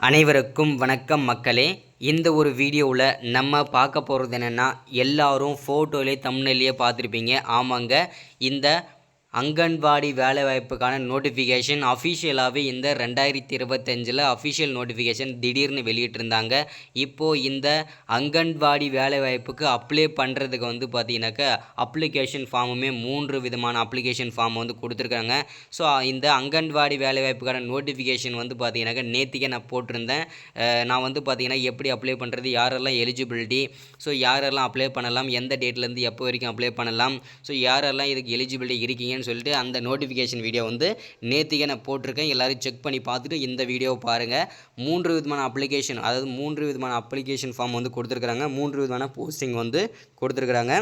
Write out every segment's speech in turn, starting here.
அனைவருக்கும் வணக்கம் மக்களே. இந்த ஒரு வீடியோவில் நம்ம பார்க்க போகிறது என்னென்னா, எல்லாரும் ஃபோட்டோலே தம்ப்நெயிலே பார்த்துருப்பீங்க. ஆமாங்க, இந்த அங்கன்வாடி வேலைவாய்ப்புக்கான நோட்டிஃபிகேஷன் அஃபிஷியலாகவே இந்த 2025 அஃபிஷியல் நோட்டிஃபிகேஷன் திடீர்னு வெளியிட்டிருந்தாங்க. இப்போது இந்த அங்கன்வாடி வேலைவாய்ப்புக்கு அப்ளை பண்ணுறதுக்கு பார்த்தீங்கன்னாக்கா அப்ளிகேஷன் ஃபார்முமே 3 விதமான அப்ளிகேஷன் ஃபார்ம் கொடுத்துருக்காங்க. ஸோ இந்த அங்கன்வாடி வேலைவாய்ப்புக்கான நோட்டிஃபிகேஷன் பார்த்தீங்கன்னாக்கா நேற்றுக்கே நான் போட்டிருந்தேன். நான் பார்த்தீங்கன்னா எப்படி அப்ளை பண்ணுறது, யாரெல்லாம் எலிஜிபிலிட்டி, ஸோ யாரெல்லாம் அப்ளை பண்ணலாம், எந்த டேட்லேருந்து எப்போ வரைக்கும் அப்ளை பண்ணலாம், ஸோ யாரெல்லாம் இதுக்கு எலிஜிபிலிட்டி இருக்கீங்கன்னு சொல்லிட்டு அந்த நோட்டிஃபிகேஷன் வீடியோ நேற்றுக்கே நான் போட்டிருக்கேன். எல்லோரும் செக் பண்ணி பார்த்துட்டு இந்த வீடியோவை பாருங்கள். 3 விதமான அப்ளிகேஷன், அதாவது 3 விதமான அப்ளிகேஷன் ஃபார்ம் கொடுத்துருக்குறாங்க. 3 விதமான போஸ்டிங் கொடுத்துருக்குறாங்க.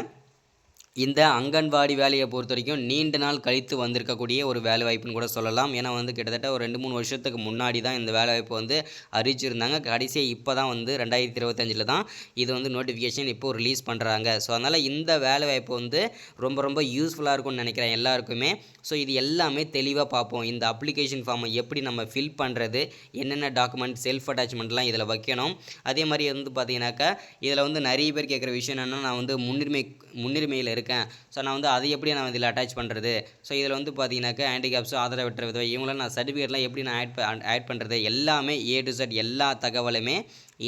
இந்த அங்கன்வாடி வேலையை பொறுத்த வரைக்கும் நீண்ட நாள் கழித்து வந்திருக்கக்கூடிய ஒரு வேலைவாய்ப்புன்னு கூட சொல்லலாம். ஏன்னா கிட்டத்தட்ட ஒரு 2-3 வருஷத்துக்கு முன்னாடி தான் இந்த வேலைவாய்ப்பு அறிவிச்சிருந்தாங்க. கடைசியாக இப்போ தான் 2025 தான் இது நோட்டிஃபிகேஷன் இப்போது ரிலீஸ் பண்ணுறாங்க. ஸோ அதனால் இந்த வேலைவாய்ப்பு ரொம்ப ரொம்ப யூஸ்ஃபுல்லாக இருக்கும்னு நினைக்கிறேன் எல்லாருக்குமே. ஸோ இது எல்லாமே தெளிவாக பார்ப்போம். இந்த அப்ளிகேஷன் ஃபார்மை எப்படி நம்ம ஃபில் பண்ணுறது, என்னென்ன டாக்குமெண்ட், செல்ஃப் அட்டாச்மெண்ட்லாம் இதில் வைக்கணும். அதே மாதிரி பார்த்தீங்கன்னாக்கா இதில் நிறைய பேர் கேட்குற விஷயம் என்னென்னா, நான் முன்னுரிமையில் இருக்கேன், ஸோ நான் அதை எப்படி நான் இதில் அட்டாச் பண்ணுறது, ஸோ இதில் பார்த்தீங்கன்னாக்கா ஹேண்டிகேப்ஸு, ஆதரவற்ற விதவை, இவங்களாம் நான் சர்டிஃபிகேட்லாம் எப்படி நான் ஆட் பண்ணுறது, எல்லாமே A to Z எல்லா தகவலுமே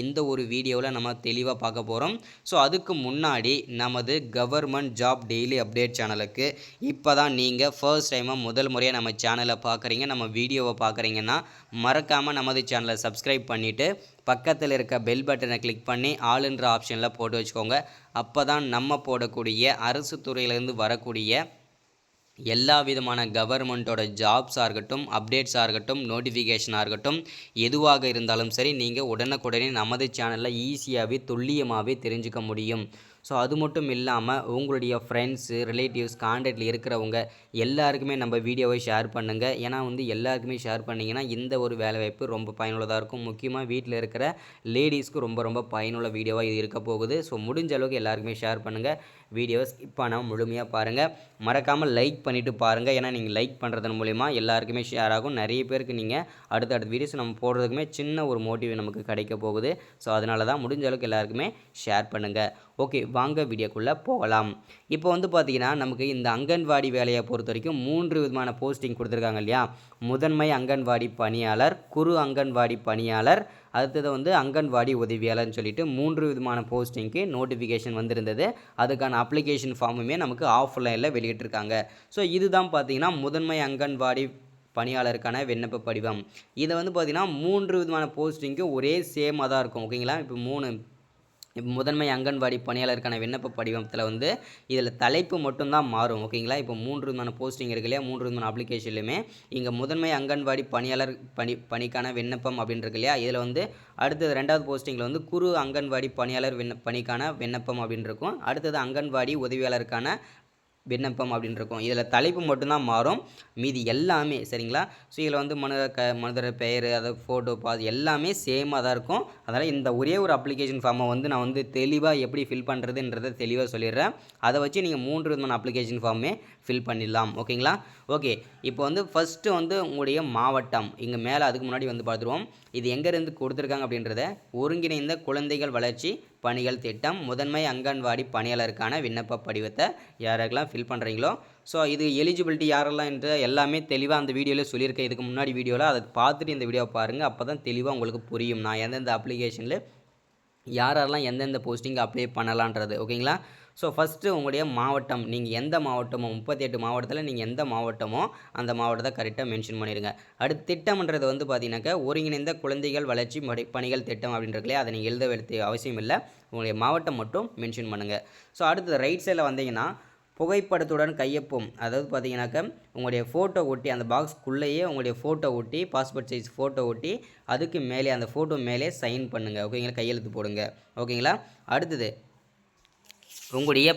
இந்த ஒரு வீடியோவில் நம்ம தெளிவாக பார்க்க போகிறோம். ஸோ அதுக்கு முன்னாடி நமது கவர்மெண்ட் ஜாப் டெய்லி அப்டேட் சேனலுக்கு இப்போ தான் நீங்கள் ஃபர்ஸ்ட் டைமாக முதல் முறையாக நம்ம சேனலை பார்க்குறீங்க, நம்ம வீடியோவை பார்க்குறீங்கன்னா மறக்காமல் நமது சேனலை சப்ஸ்கிரைப் பண்ணிவிட்டு பக்கத்தில் இருக்க பெல் பட்டனை கிளிக் பண்ணி ஆளுன்ற ஆப்ஷனில் போட்டு வச்சுக்கோங்க. அப்போ தான் நம்ம போடக்கூடிய அரசு துறையிலேருந்து வரக்கூடிய எல்லா விதமான கவர்மெண்ட்டோட ஜாப்ஸாக இருக்கட்டும், அப்டேட்ஸாக இருக்கட்டும், நோட்டிஃபிகேஷனாக இருக்கட்டும், எதுவாக இருந்தாலும் சரி நீங்கள் உடனுக்குடனே நமது சேனலில் ஈஸியாகவே துல்லியமாகவே தெரிஞ்சுக்க முடியும். ஸோ அது மட்டும் இல்லாமல் உங்களுடைய ஃப்ரெண்ட்ஸு, ரிலேட்டிவ்ஸ், கான்டாக்டில் இருக்கிறவங்க எல்லாருக்குமே நம்ம வீடியோவை ஷேர் பண்ணுங்கள். ஏன்னா எல்லாருக்குமே ஷேர் பண்ணிங்கன்னா இந்த ஒரு வேலைவாய்ப்பு ரொம்ப பயனுள்ளதாக இருக்கும். முக்கியமாக வீட்டில் இருக்கிற லேடிஸ்க்கு ரொம்ப ரொம்ப பயனுள்ள வீடியோவாக இது இருக்க போகுது. ஸோ முடிஞ்ச அளவுக்கு எல்லாருக்குமே ஷேர் பண்ணுங்கள். வீடியோவை ஸ்கிப் பண்ணாமல் முழுமையாக பாருங்கள். மறக்காமல் லைக் பண்ணிவிட்டு பாருங்கள். ஏன்னா நீங்கள் லைக் பண்ணுறதன் மூலிமா எல்லாருக்குமே ஷேர் ஆகும். நிறைய பேருக்கு நீங்கள் அடுத்தடுத்த வீடியோஸ் நம்ம போடுறதுக்குமே சின்ன ஒரு மோட்டிவ் நமக்கு கிடைக்க போகுது. ஸோ அதனால தான் முடிஞ்ச அளவுக்கு எல்லாருக்குமே ஷேர் பண்ணுங்கள். ஓகே, வாங்க வீடியோக்குள்ளே போகலாம். இப்போ பார்த்தீங்கன்னா நமக்கு இந்த அங்கன்வாடி வேலையை பொறுத்த வரைக்கும் 3 விதமான போஸ்டிங் கொடுத்துருக்காங்க இல்லையா. முதன்மை அங்கன்வாடி பணியாளர், குறு அங்கன்வாடி பணியாளர், அடுத்தது அங்கன்வாடி உதவியாளர்னு சொல்லிட்டு 3 விதமான போஸ்டிங்க்கு நோட்டிஃபிகேஷன் வந்திருந்தது. அதுக்கான அப்ளிகேஷன் ஃபார்முமே நமக்கு ஆஃப்லைனில் வெளியிட்டிருக்காங்க. ஸோ இதுதான் பார்த்தீங்கன்னா முதன்மை அங்கன்வாடி பணியாளருக்கான விண்ணப்ப படிவம். இதை பார்த்தீங்கன்னா 3 விதமான போஸ்டிங்க்கும் ஒரே சேமாக தான் இருக்கும். ஓகேங்களா. இப்போ முதன்மை அங்கன்வாடி பணியாளருக்கான விண்ணப்ப படிவத்தில் இதில் தலைப்பு மட்டும்தான் மாறும். ஓகேங்களா. இப்போ 3 விதமான போஸ்டிங் இருக்கு இல்லையா, 3 விதமான அப்ளிகேஷன்லையுமே இங்கே முதன்மை அங்கன்வாடி பணியாளர் பணிக்கான விண்ணப்பம் அப்படின்னு இருக்கு இல்லையா. இதில் அடுத்தது 2வது போஸ்டிங்கில் குறு அங்கன்வாடி பணியாளர் பணிக்கான விண்ணப்பம் அப்படின்னு இருக்கும். அடுத்தது அங்கன்வாடி உதவியாளருக்கான விண்ணப்பம் அப்படின்னு இருக்கும். இதில் தலைப்பு மட்டும்தான் மாறும், மீதி எல்லாமே சரிங்களா. ஸோ இதில் மனிதர் பெயர், அதாவது ஃபோட்டோ பாஸ் எல்லாமே சேமாக தான் இருக்கும். அதனால் இந்த ஒரே ஒரு அப்ளிகேஷன் ஃபார்மை நான் தெளிவாக எப்படி ஃபில் பண்ணுறதுன்றதை தெளிவாக சொல்லிடுறேன். அதை வச்சு நீங்கள் 3 விதமான அப்ளிகேஷன் ஃபார்மே ஃபில் பண்ணிடலாம். ஓகேங்களா. ஓகே, இப்போ ஃபஸ்ட்டு உங்களுடைய மாவட்டம் இங்கே மேலே அதுக்கு முன்னாடி பார்த்துருவோம். இது எங்கேருந்து கொடுத்துருக்காங்க அப்படின்றத, ஒருங்கிணைந்த குழந்தைகள் வளர்ச்சி பணிகள் திட்டம் முதன்மை அங்கன்வாடி பணியாளருக்கான விண்ணப்ப படிவத்தை யாரெல்லாம் ஃபில் பண்ணுறீங்களோ, ஸோ இது எலிஜிபிலிட்டி யாரெல்லாம் என்று எல்லாமே தெளிவாக அந்த வீடியோவில் சொல்லியிருக்கேன். இதுக்கு முன்னாடி வீடியோவில் அதை பார்த்துட்டு இந்த வீடியோவை பாருங்கள். அப்போ தான் தெளிவாக உங்களுக்கு புரியும் நான் எந்தெந்த அப்ளிகேஷனில் யாரெல்லாம் எந்தெந்த போஸ்டிங் அப்ளை பண்ணலான்றது. ஓகேங்களா. ஸோ ஃபஸ்ட்டு உங்களுடைய மாவட்டம், நீங்கள் எந்த மாவட்டமோ 38 மாவட்டத்தில் நீங்கள் எந்த மாவட்டமோ அந்த மாவட்டத்தை கரெக்டாக மென்ஷன் பண்ணிடுங்க. அடுத்து திட்டம்ன்றது பார்த்தீங்கன்னாக்கா ஒருங்கிணைந்த குழந்தைகள் வளர்ச்சி பணிகள் திட்டம் அப்படின்றதுலே அதை நீங்கள் எழுத வேண்டிய அவசியம் இல்லை. உங்களுடைய மாவட்டம் மட்டும் மென்ஷன் பண்ணுங்கள். ஸோ அடுத்தது ரைட் சைடில் வந்தீங்கன்னா புகைப்படத்துடன் கையொப்பம், அதாவது பார்த்தீங்கன்னாக்கா உங்களுடைய ஃபோட்டோ ஒட்டி அந்த பாக்ஸ்க்குள்ளேயே உங்களுடைய ஃபோட்டோ ஒட்டி, பாஸ்போர்ட் சைஸ் ஃபோட்டோ ஒட்டி அதுக்கு மேலே அந்த ஃபோட்டோ மேலே சைன் பண்ணுங்கள். ஓகேங்களா. கையெழுத்து போடுங்க. ஓகேங்களா. அடுத்தது உங்களுடைய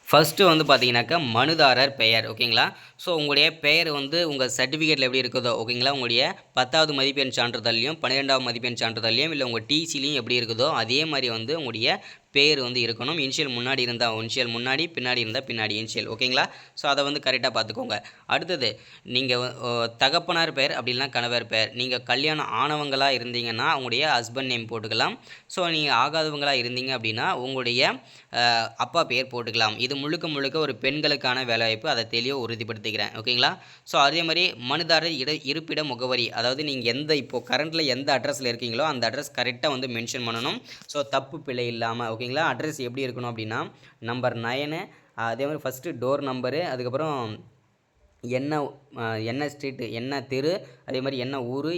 ஃபஸ்ட்டு பார்த்தீங்கன்னாக்கா மனுதாரர் பெயர். ஓகேங்களா. ஸோ உங்களுடைய பெயர் உங்கள் சர்டிஃபிகேட்டில் எப்படி இருக்குதோ, ஓகேங்களா, உங்களுடைய 10வது மதிப்பெண் சான்றிதழ்லையும் 12வது மதிப்பெண் சான்றிதழ்லையும் இல்லை உங்கள் டிசிலையும் எப்படி இருக்குதோ அதே மாதிரி உங்களுடைய பேர் வந்து இருக்கணும். இனிஷியல் முன்னாடி இருந்தால் இனிஷியல் முன்னாடி, பின்னாடி இருந்தால் பின்னாடி இனிஷியல். ஓகேங்களா? ஸோ அதை வந்து கரெக்டாக பார்த்துக்கோங்க. அடுத்தது நீங்கள் தகப்பனார் பெயர் அப்படி இல்லைனா கணவர் பெயர். நீங்கள் கல்யாணம் ஆனவங்களாக இருந்தீங்கன்னா உங்களுடைய ஹஸ்பண்ட் நேம் போட்டுக்கலாம். ஸோ நீங்கள் ஆகாதவங்களாக இருந்தீங்க அப்படின்னா உங்களுடைய அப்பா பெயர் போட்டுக்கலாம். இது முழுக்க முழுக்க ஒரு பெண்களுக்கான வேலைவாய்ப்பு. அதை தெளிவாக உறுதிப்படுத்திக்கிறேன். ஓகேங்களா? ஸோ அதே மாதிரி மனுதாரர் இருப்பிட முகவரி, அதாவது நீங்கள் இப்போது கரண்ட்டில் எந்த அட்ரஸில் இருக்கீங்களோ அந்த அட்ரஸ் கரெக்டாக வந்து மென்ஷன் பண்ணணும். ஸோ தப்பு பிழை இல்லாமல். ஓகேங்களா? அட்ரஸ் எப்படி இருக்கணும் அப்படின்னா நம்பர் 9, அதே மாதிரி ஃபஸ்ட்டு டோர் நம்பரு, அதுக்கப்புறம் என்ன ஸ்ட்ரீட்டு, என்ன தெரு, அதே மாதிரி என்ன ஊர்,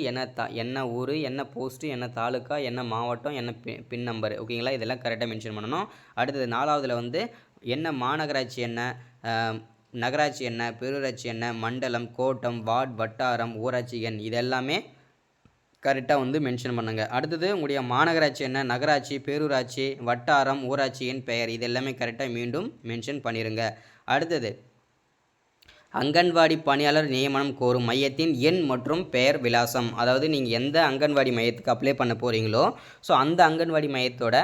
என்ன ஊர், என்ன போஸ்ட்டு, என்ன தாலுக்கா, என்ன மாவட்டம், என்ன பின் நம்பரு. ஓகேங்களா? இதெல்லாம் கரெக்டாக மென்ஷன் பண்ணணும். அடுத்தது 4வதுல வந்து என்ன மாநகராட்சி, என்ன நகராட்சி, என்ன பேரூராட்சி, என்ன மண்டலம், கோட்டம், வார்டு, வட்டாரம், ஊராட்சி எண், இது எல்லாமே கரெக்டாக வந்து மென்ஷன் பண்ணுங்கள். அடுத்தது உங்களுடைய மாநகராட்சி என்ன, நகராட்சி, பேரூராட்சி, வட்டாரம், ஊராட்சி எண் பெயர், இது எல்லாமே கரெக்டாக மீண்டும் மென்ஷன் பண்ணிடுங்க. அடுத்தது அங்கன்வாடி பணியாளர் நியமனம் கோரும் மையத்தின் எண் மற்றும் பெயர் விலாசம். அதாவது நீங்கள் எந்த அங்கன்வாடி மையத்துக்கு அப்ளை பண்ண போகிறீங்களோ ஸோ அந்த அங்கன்வாடி மையத்தோட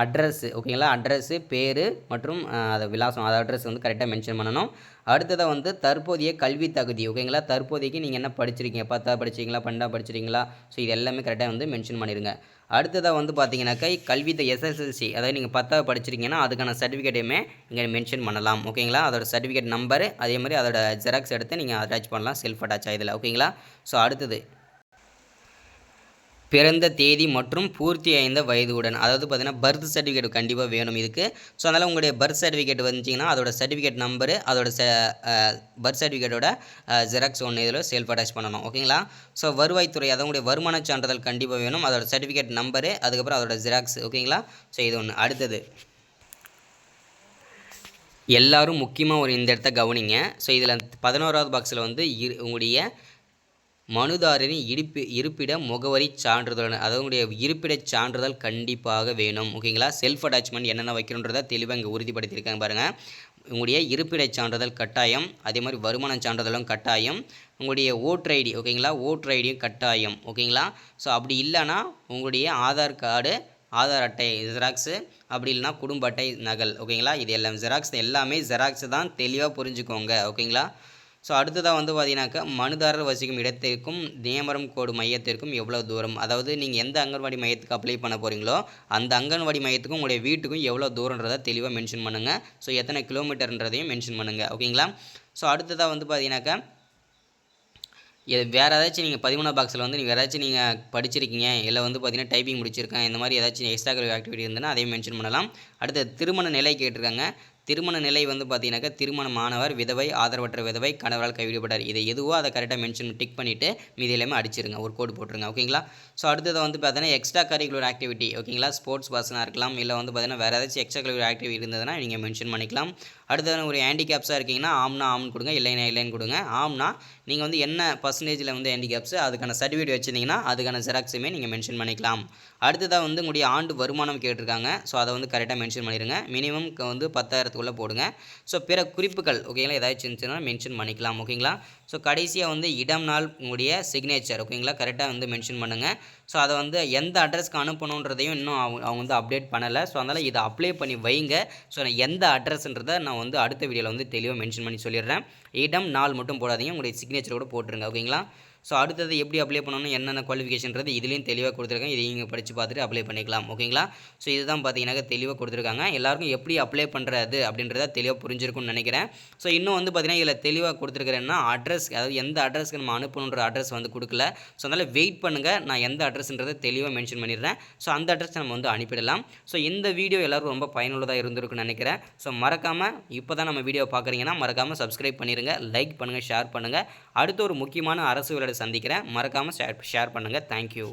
அட்ரஸ்ஸு. ஓகேங்களா? அட்ரஸ்ஸு, பேர் மற்றும் அதை விலாசம், அதை அட்ரஸ் வந்து கரெக்டாக மென்ஷன் பண்ணணும். அடுத்ததாக வந்து தற்போதைய கல்வி தகுதி. ஓகேங்களா? தற்போதைக்கு நீங்கள் என்ன படிச்சிருக்கீங்க, 10ஆவது படிச்சிங்களா, 12ஆவது படிச்சிருக்கீங்களா, ஸோ இது எல்லாமே கரெக்டாக வந்து மென்ஷன் பண்ணிடுங்க. அடுத்ததாக வந்து பார்த்தீங்கன்னாக்கா கல்வி எஸ்எஸ்எல்சி, அதாவது நீங்கள் 10ஆவது படிச்சிருக்கீங்கன்னா அதுக்கான சர்டிஃபிகேட்டையுமே இங்கே மென்ஷன் பண்ணலாம். ஓகேங்களா? அதோட சர்டிஃபிகேட் நம்பரு, அதே மாதிரி அதோட ஜெராக்ஸ் எடுத்து நீங்கள் அட்டாச் பண்ணலாம், செல்ஃப் அட்டாச் இதில். ஓகேங்களா? ஸோ அடுத்தது பிறந்த தேதி மற்றும் பூர்த்தி அடைந்த வயதுடன், அதாவது பார்த்தீங்கன்னா பர்த் சர்டிஃபிகேட் கண்டிப்பாக வேணும் இதுக்கு. ஸோ அதனால் உங்களுடைய பர்த் சர்டிஃபிகேட் வந்துச்சிங்கன்னா அதோட சர்டிஃபிகேட் நம்பரு, அதோட பர்த் சர்டிஃபிகேட்டோட ஜெராக்ஸ் ஒன்று இதில் செல்ஃப் அட்டாச் பண்ணணும். ஓகேங்களா? ஸோ வருவாய்த்துறை, அதாவது உங்களுடைய வருமான சான்றிதழ் கண்டிப்பாக வேணும், அதோட சர்டிஃபிகேட் நம்பரு, அதுக்கப்புறம் அதோட ஜெராக்ஸ். ஓகேங்களா? ஸோ இது ஒன்று. அடுத்தது எல்லோரும் முக்கியமாக இந்த இடத்த கவனிங்க. ஸோ இதில் 11வது பாக்ஸில் வந்து உங்களுடைய மனுதாரரின் இருப்பிட முகவரி சான்றிதழ், அதாவது உங்களுடைய இருப்பிட சான்றிதழ் கண்டிப்பாக வேணும். ஓகேங்களா? செல்ஃப் அட்டாச்மெண்ட் என்னென்ன வைக்கணுன்றதை தெளிவாக இங்கே உறுதிப்படுத்தியிருக்காங்க பாருங்கள். உங்களுடைய இருப்பிட சான்றிதழ் கட்டாயம், அதே மாதிரி வருமான சான்றிதழும் கட்டாயம், உங்களுடைய ஓட்டர் ஐடி. ஓகேங்களா? ஓட்டர் ஐடியும் கட்டாயம். ஓகேங்களா? ஸோ அப்படி இல்லைன்னா உங்களுடைய ஆதார் கார்டு, ஆதார் அட்டை ஜெராக்ஸு, அப்படி இல்லைனா குடும்ப அட்டை நகல். ஓகேங்களா? இது எல்லாம் ஜெராக்ஸ், எல்லாமே ஜெராக்ஸ் தான், தெளிவாக புரிஞ்சுக்கோங்க. ஓகேங்களா? ஸோ அடுத்ததாக வந்து பார்த்தீங்கன்னாக்கா மனுதாரர் வசிக்கும் இடத்திற்கும் நியமனம் கோடு மையத்திற்கும் எவ்வளோ தூரம், அதாவது நீங்கள் எந்த அங்கன்வாடி மையத்துக்கு அப்ளை பண்ண போகிறீங்களோ அந்த அங்கன்வாடி மையத்துக்கும் உங்களுடைய வீட்டுக்கும் எவ்வளோ தூரன்றதை தெளிவாக மென்ஷன் பண்ணுங்கள். ஸோ எத்தனை கிலோமீட்டர்ன்றதையும் மென்ஷன் பண்ணுங்கள். ஓகேங்களா? ஸோ அடுத்ததாக வந்து பார்த்தீங்கன்னாக்கா வேறு ஏதாச்சும் நீங்கள் 13 பாக்ஸில் வந்து நீங்கள் ஏதாச்சும் நீங்கள் படிச்சிருக்கீங்க, இல்லை வந்து பார்த்தீங்கன்னா டைப்பிங் முடிச்சிருக்கேன், இந்த மாதிரி ஏதாச்சும் எக்ஸ்ட்ரா கரிக்குலர் ஆக்டிவிட்டி இருந்ததுன்னா அதையும் மென்ஷன் பண்ணலாம். அடுத்து திருமண நிலை கேட்டிருக்காங்க. திருமண நிலை வந்து பார்த்தீங்கன்னாக்கா திருமணமானவர், விதவை, ஆதரவற்ற விதவை, கணவரால் கைவிடப்பட்டார், இது எதுவோ அதை கரெக்டாக மென்ஷன் டிக் பண்ணிவிட்டு மீதி எல்லாமே அடிச்சிருங்க, ஒரு கோடு போட்டுருங்க. ஓகேங்களா? ஸோ அடுத்தது வந்து பார்த்தீங்கன்னா எக்ஸ்ட்ரா கரிக்குலர் ஆக்டிவிட்டி. ஓகேங்களா? ஸ்போர்ட்ஸ் பர்சனாக இருக்கலாம், இல்லை வந்து பார்த்தீங்கன்னா வேறு ஏதாச்சும் எக்ஸ்ட்ரா கரிக்குலர் ஆக்டிவிட்டி இருந்ததுன்னா நீங்கள் மென்ஷன் பண்ணிக்கலாம். அடுத்தது ஒரு ஹேண்டிகேப்ஸாக இருக்கீங்கன்னா ஆம்னு கொடுங்க, இல்லைன்னா இல்லைன்னு கொடுங்க. ஆம்னா நீங்கள் வந்து என்ன பர்சன்டேஜில் வந்து ஹேண்டிகேப்ஸ், அதுக்கான சர்டிஃபிகேட் வச்சுருந்தீங்கன்னா அதுக்கான ஜெராக்ஸுமே நீங்கள் மென்ஷன் பண்ணிக்கலாம். அடுத்ததாக வந்து உங்களுடைய ஆண்டு வருமானம் கேட்டிருக்காங்க. ஸோ அதை வந்து கரெக்டாக மென்ஷன் பண்ணிடுங்க. மினிமம் வந்து 10,000க்குள்ளே போடுங்க. ஸோ பிற குறிப்புகள் ஓகேங்களா ஏதாச்சும் இருந்துச்சுன்னா மென்ஷன் பண்ணிக்கலாம். ஓகேங்களா? ஸோ கடைசியாக வந்து இடம், நாள், உங்களுடைய சிக்னேச்சர். ஓகேங்களா? கரெக்டாக வந்து மென்ஷன் பண்ணுங்கள். ஸோ அதை வந்து எந்த அட்ரஸ்க்கு அனுப்பணுன்றதையும் இன்னும் அவங்க வந்து அப்டேட் பண்ணலை. ஸோ அதனால் இதை அப்ளை பண்ணி வைங்க. ஸோ நான் எந்த அட்ரஸ்ன்றதை நான் வந்து அடுத்த வீடியோவில் வந்து தெளிவாக மென்ஷன் பண்ணி சொல்லிடுறேன். இடம், நாள் மட்டும் போடாதீங்க, உங்களுடைய சிக்னேச்சர் கூட போட்டுருங்க. ஓகேங்களா? ஸோ அடுத்தது எப்படி அப்ளை பண்ணணும், என்னென்ன குவாலிஃபிகேஷன்றது இதுலேயும் தெளிவாக கொடுத்துருக்காங்க. இதை நீங்கள் படித்து பார்த்துட்டு அப்ளை பண்ணிக்கலாம். ஓகேங்களா? ஸோ இதுதான் பார்த்தீங்கன்னா தெளிவாக கொடுத்துருக்காங்க. எல்லாருக்கும் எப்படி அப்ளை பண்ணுறது அப்படின்றத தெளிவாக புரிஞ்சிருக்கும்னு நினைக்கிறேன். ஸோ இன்னும் வந்து பார்த்தீங்கன்னா இதில் தெளிவாக கொடுத்துருக்கிறேன்னா அட்ரஸ், அதாவது எந்த அட்ரஸ்க்கு நம்ம அனுப்பணுன்ற அட்ரஸ் வந்து கொடுக்கல. ஸோ அதனால் வெயிட் பண்ணுங்கள், நான் எந்த அட்ரஸ்ன்றதை தெளிவாக மென்ஷன் பண்ணிடுறேன். ஸோ அந்த அட்ரஸ் நம்ம வந்து அனுப்பிடலாம். ஸோ இந்த வீடியோ எல்லோரும் ரொம்ப பயனுள்ளதாக இருந்திருக்குன்னு நினைக்கிறேன். ஸோ மறக்காமல் இப்போ தான் நம்ம வீடியோ பார்க்குறீங்கன்னா மறக்காமல் சப்ஸ்கிரைப் பண்ணிடுங்க, லைக் பண்ணுங்கள், ஷேர் பண்ணுங்கள். அடுத்த ஒரு முக்கியமான அரசு வேலை சந்திக்கிறேன். மறக்காமல் ஷேர் பண்ணுங்கள். தேங்க்யூ.